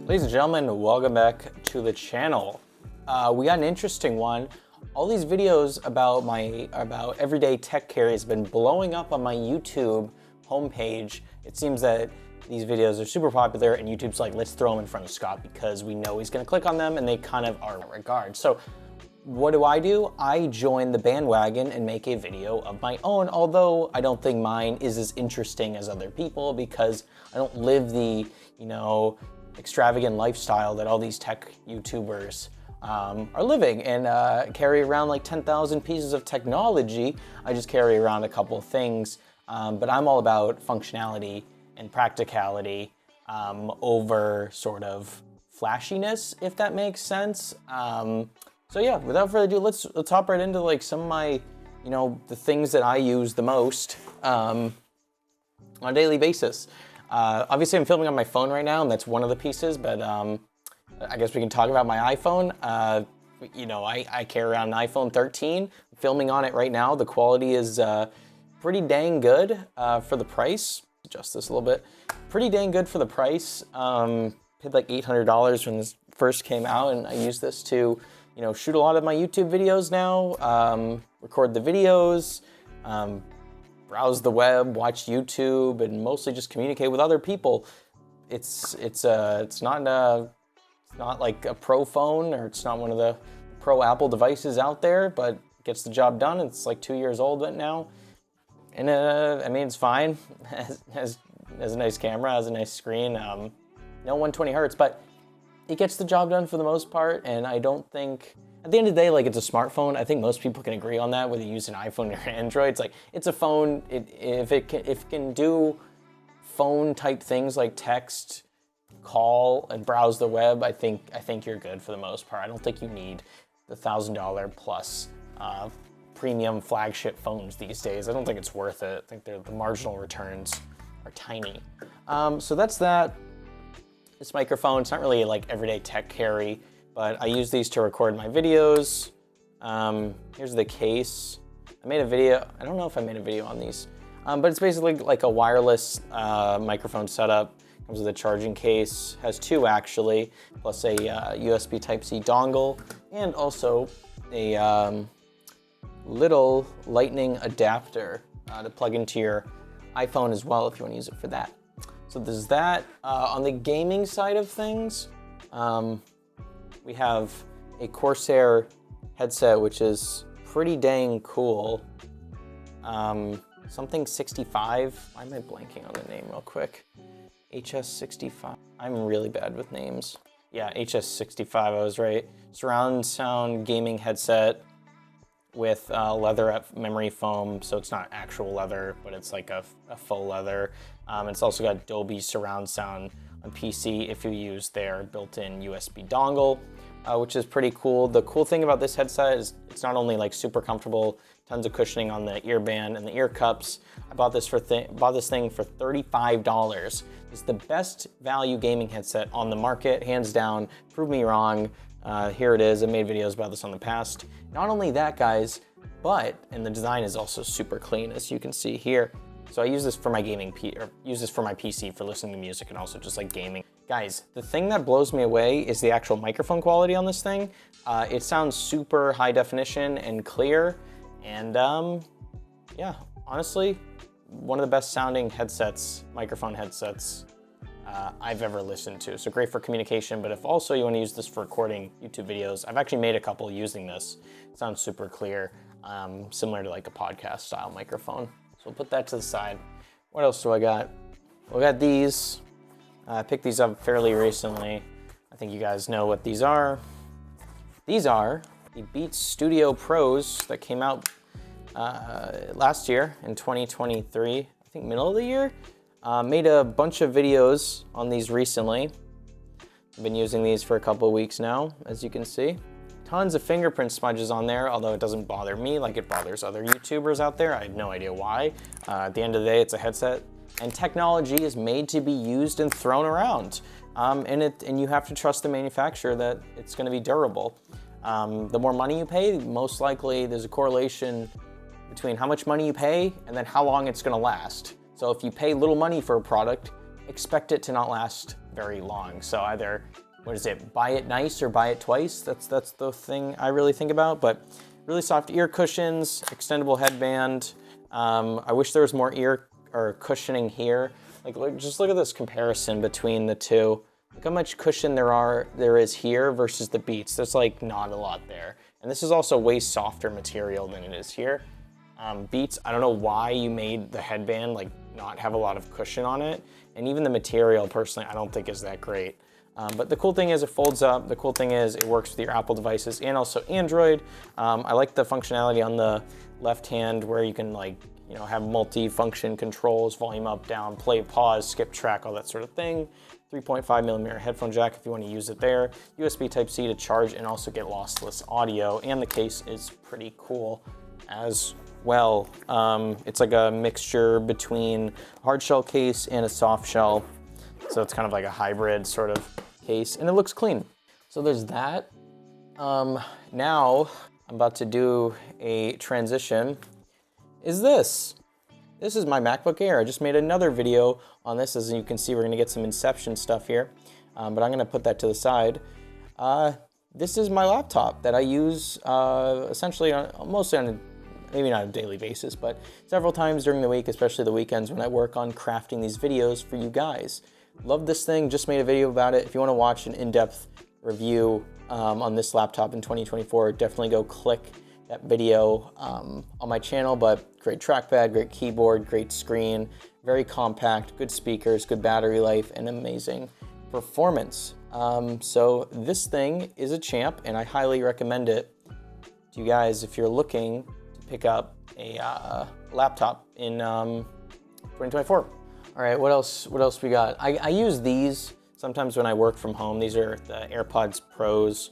Ladies and gentlemen, welcome back to the channel. We got an interesting one. All these videos about everyday tech carry has been blowing up on my YouTube homepage. It seems that these videos are super popular and YouTube's like, let's throw them in front of Scott because we know he's gonna click on them, and they kind of are in that regard. So what do? I join the bandwagon and make a video of my own, although I don't think mine is as interesting as other people because I don't live the, extravagant lifestyle that all these tech YouTubers are living and carry around like 10,000 pieces of technology. I just carry around a couple of things, but I'm all about functionality and practicality over sort of flashiness, if that makes sense. So yeah, without further ado, let's hop right into like some of my, the things that I use the most on a daily basis. Obviously I'm filming on my phone right now, and that's one of the pieces, but I guess we can talk about my iPhone. I carry around an iPhone 13, I'm filming on it right now. The quality is pretty dang good for the price. Adjust this a little bit. Pretty dang good for the price. Paid like $800 when this first came out, and I use this to shoot a lot of my YouTube videos now, record the videos, browse the web, watch YouTube, and mostly just communicate with other people. It's not like a pro phone, or it's not one of the pro Apple devices out there, but it gets the job done. It's like 2 years old now, and it's fine. has a nice camera, has a nice screen, no 120 hertz, but it gets the job done for the most part. And I don't think, at the end of the day, like, it's a smartphone. I think most people can agree on that, whether you use an iPhone or Android. It's like, it's a phone. If it can do phone type things like text, call, and browse the web, I think you're good for the most part. I don't think you need the $1,000 plus premium flagship phones these days. I don't think it's worth it. I think the marginal returns are tiny. So that's that. This microphone, it's not really like everyday tech carry, but I use these to record my videos. Here's the case. I made a video, I don't know if I made a video on these, but it's basically like a wireless microphone setup. Comes with a charging case, has two actually, plus a USB Type-C dongle, and also a little lightning adapter to plug into your iPhone as well if you want to use it for that. So there's that. On the gaming side of things, we have a Corsair headset, which is pretty dang cool. Something 65, why am I blanking on the name real quick? HS65, I'm really bad with names. Yeah, HS65, I was right. Surround sound gaming headset with leather memory foam, so it's not actual leather, but it's like a faux leather. It's also got Dolby surround sound on PC if you use their built-in USB dongle, which is pretty cool. The cool thing about this headset is it's not only like super comfortable, tons of cushioning on the ear band and the ear cups. I bought this thing for $35. It's the best value gaming headset on the market, hands down. Prove me wrong. Here it is. I made videos about this on the past. Not only that, guys, and the design is also super clean, as you can see here. So I use this for my use this for my PC for listening to music and also just like gaming. Guys, the thing that blows me away is the actual microphone quality on this thing. It sounds super high definition and clear, and yeah, honestly, one of the best sounding microphone headsets I've ever listened to. So great for communication, but if also you want to use this for recording YouTube videos, I've actually made a couple using this. It sounds super clear, similar to like a podcast style microphone. So we'll put that to the side. What else do I got? We got these. I picked these up fairly recently. I think you guys know what these are. These are the Beats Studio Pros that came out last year in 2023, I think middle of the year. Made a bunch of videos on these recently. I've been using these for a couple of weeks now, as you can see. Tons of fingerprint smudges on there, although it doesn't bother me like it bothers other YouTubers out there. I have no idea why. At the end of the day, it's a headset, and technology is made to be used and thrown around. And you have to trust the manufacturer that it's gonna be durable. The more money you pay, most likely there's a correlation between how much money you pay and then how long it's gonna last. So if you pay little money for a product, expect it to not last very long. So either, what is it, buy it nice or buy it twice. That's the thing I really think about. But really soft ear cushions, extendable headband. I wish there was more ear or cushioning here. Like, just look at this comparison between the two. Look how much cushion there is here versus the Beats. There's like not a lot there. And this is also way softer material than it is here. Beats, I don't know why you made the headband like not have a lot of cushion on it. And even the material, personally, I don't think is that great. But the cool thing is it folds up. The cool thing is it works with your Apple devices and also Android. I like the functionality on the left hand where you can like, you know, have multi-function controls, volume up, down, play, pause, skip track, all that sort of thing. 3.5mm headphone jack if you want to use it there. USB Type-C to charge and also get lossless audio. And the case is pretty cool as well. It's like a mixture between a hard shell case and a soft shell. So it's kind of like a hybrid sort of case, and it looks clean. So there's that. Now I'm about to do a transition. This is my MacBook Air. I just made another video on this. As you can see, we're gonna get some Inception stuff here, but I'm gonna put that to the side. This is my laptop that I use essentially mostly on a, maybe not a daily basis, but several times during the week, especially the weekends when I work on crafting these videos for you guys. Love this thing, just made a video about it. If you wanna watch an in-depth review on this laptop in 2024, definitely go click that video on my channel. But great trackpad, great keyboard, great screen, very compact, good speakers, good battery life, and amazing performance. So this thing is a champ, and I highly recommend it to you guys if you're looking to pick up a laptop in 2024. All right, what else we got? I use these sometimes when I work from home. These are the AirPods Pros,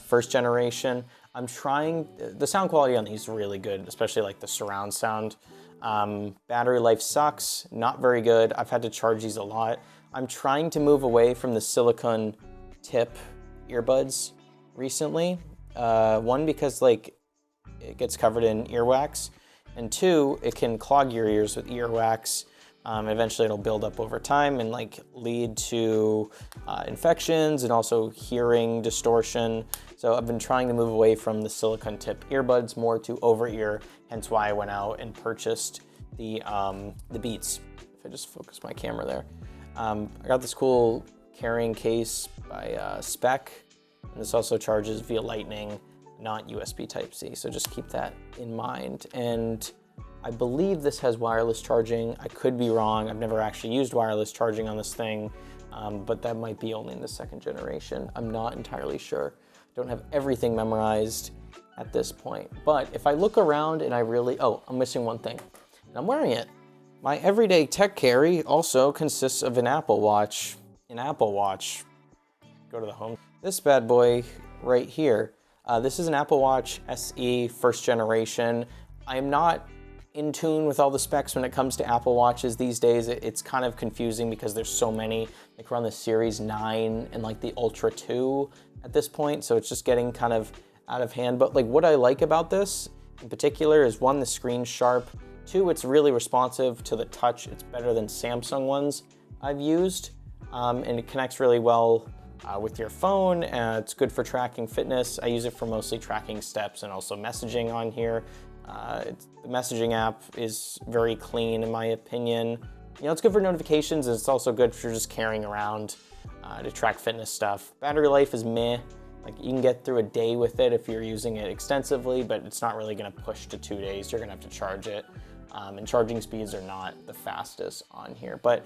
first generation. I'm trying, the sound quality on these is really good, especially like the surround sound. Battery life sucks, not very good. I've had to charge these a lot. I'm trying to move away from the silicone tip earbuds recently. One, because like it gets covered in earwax, and two, it can clog your ears with earwax. Eventually it'll build up over time and like lead to infections and also hearing distortion. So I've been trying to move away from the silicone tip earbuds more to over ear, hence why I went out and purchased the Beats. If I just focus my camera there. I got this cool carrying case by Spec, and this also charges via Lightning, not USB Type-C, so just keep that in mind. And I believe this has wireless charging. I could be wrong. I've never actually used wireless charging on this thing, but that might be only in the second generation. I'm not entirely sure. Don't have everything memorized at this point. But if I look around and I really, oh, I'm missing one thing, and I'm wearing it. My everyday tech carry also consists of an Apple Watch. An Apple Watch. Go to the home. This bad boy right here. This is an Apple Watch SE first generation. I am not in tune with all the specs when it comes to Apple Watches these days. It's kind of confusing because there's so many. Like we're on the Series 9 and like the Ultra 2 at this point, so it's just getting kind of out of hand. But like what I like about this in particular is, one, the screen's sharp. Two, it's really responsive to the touch. It's better than Samsung ones I've used, and it connects really well with your phone. It's good for tracking fitness. I use it for mostly tracking steps and also messaging on here. The messaging app is very clean in my opinion. You know, it's good for notifications, and it's also good for just carrying around to track fitness stuff. Battery life is meh. Like you can get through a day with it if you're using it extensively, but it's not really gonna push to 2 days. You're gonna have to charge it. And charging speeds are not the fastest on here, but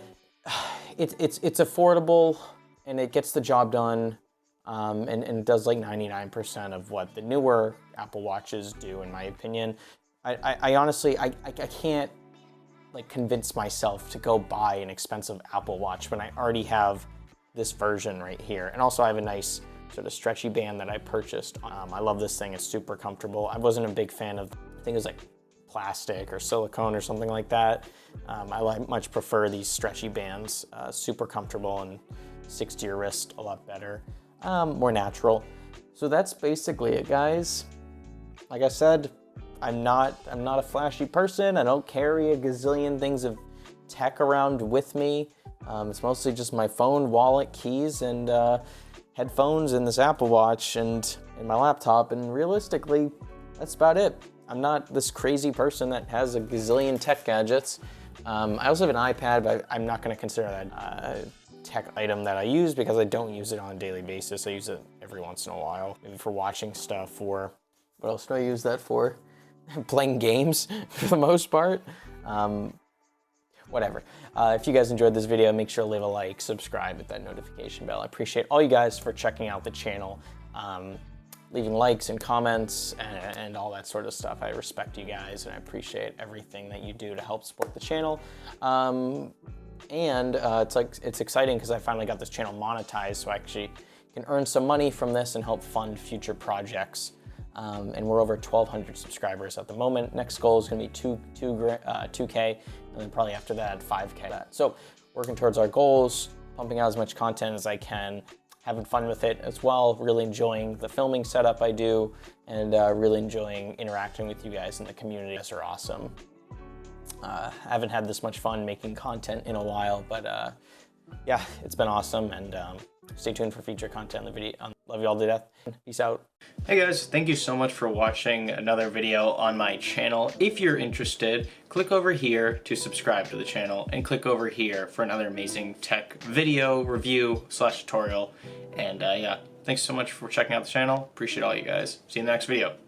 it's affordable and it gets the job done. And it does like 99% of what the newer Apple Watches do, in my opinion. I honestly, I can't like convince myself to go buy an expensive Apple Watch when I already have this version right here. And also I have a nice sort of stretchy band that I purchased. I love this thing, it's super comfortable. I wasn't a big fan of, I think it was like plastic or silicone or something like that. I much prefer these stretchy bands, super comfortable and sticks to your wrist a lot better. More natural. So that's basically it, guys. Like I said, I'm not a flashy person. I don't carry a gazillion things of tech around with me. It's mostly just my phone, wallet, keys, and headphones, and this Apple Watch, and my laptop, and realistically, that's about it. I'm not this crazy person that has a gazillion tech gadgets. I also have an iPad, but I'm not going to consider that a tech item that I use because I don't use it on a daily basis. I use it every once in a while, maybe for watching stuff, or what else do I use that for? Playing games for the most part. Whatever. If you guys enjoyed this video, make sure to leave a like, subscribe, hit that notification bell. I appreciate all you guys for checking out the channel, leaving likes and comments and all that sort of stuff. I respect you guys and I appreciate everything that you do to help support the channel. It's exciting because I finally got this channel monetized, so I actually can earn some money from this and help fund future projects. And we're over 1,200 subscribers at the moment. Next goal is going to be 2K, and then probably after that 5K. So working towards our goals, pumping out as much content as I can, having fun with it as well, really enjoying the filming setup I do, and really enjoying interacting with you guys in the community. You guys are awesome. I haven't had this much fun making content in a while, but yeah, it's been awesome, and stay tuned for future content in the video. Love you all to death. Peace out. Hey guys, thank you so much for watching another video on my channel. If you're interested, click over here to subscribe to the channel, and click over here for another amazing tech video review / tutorial. And yeah, thanks so much for checking out the channel. Appreciate all you guys. See you in the next video.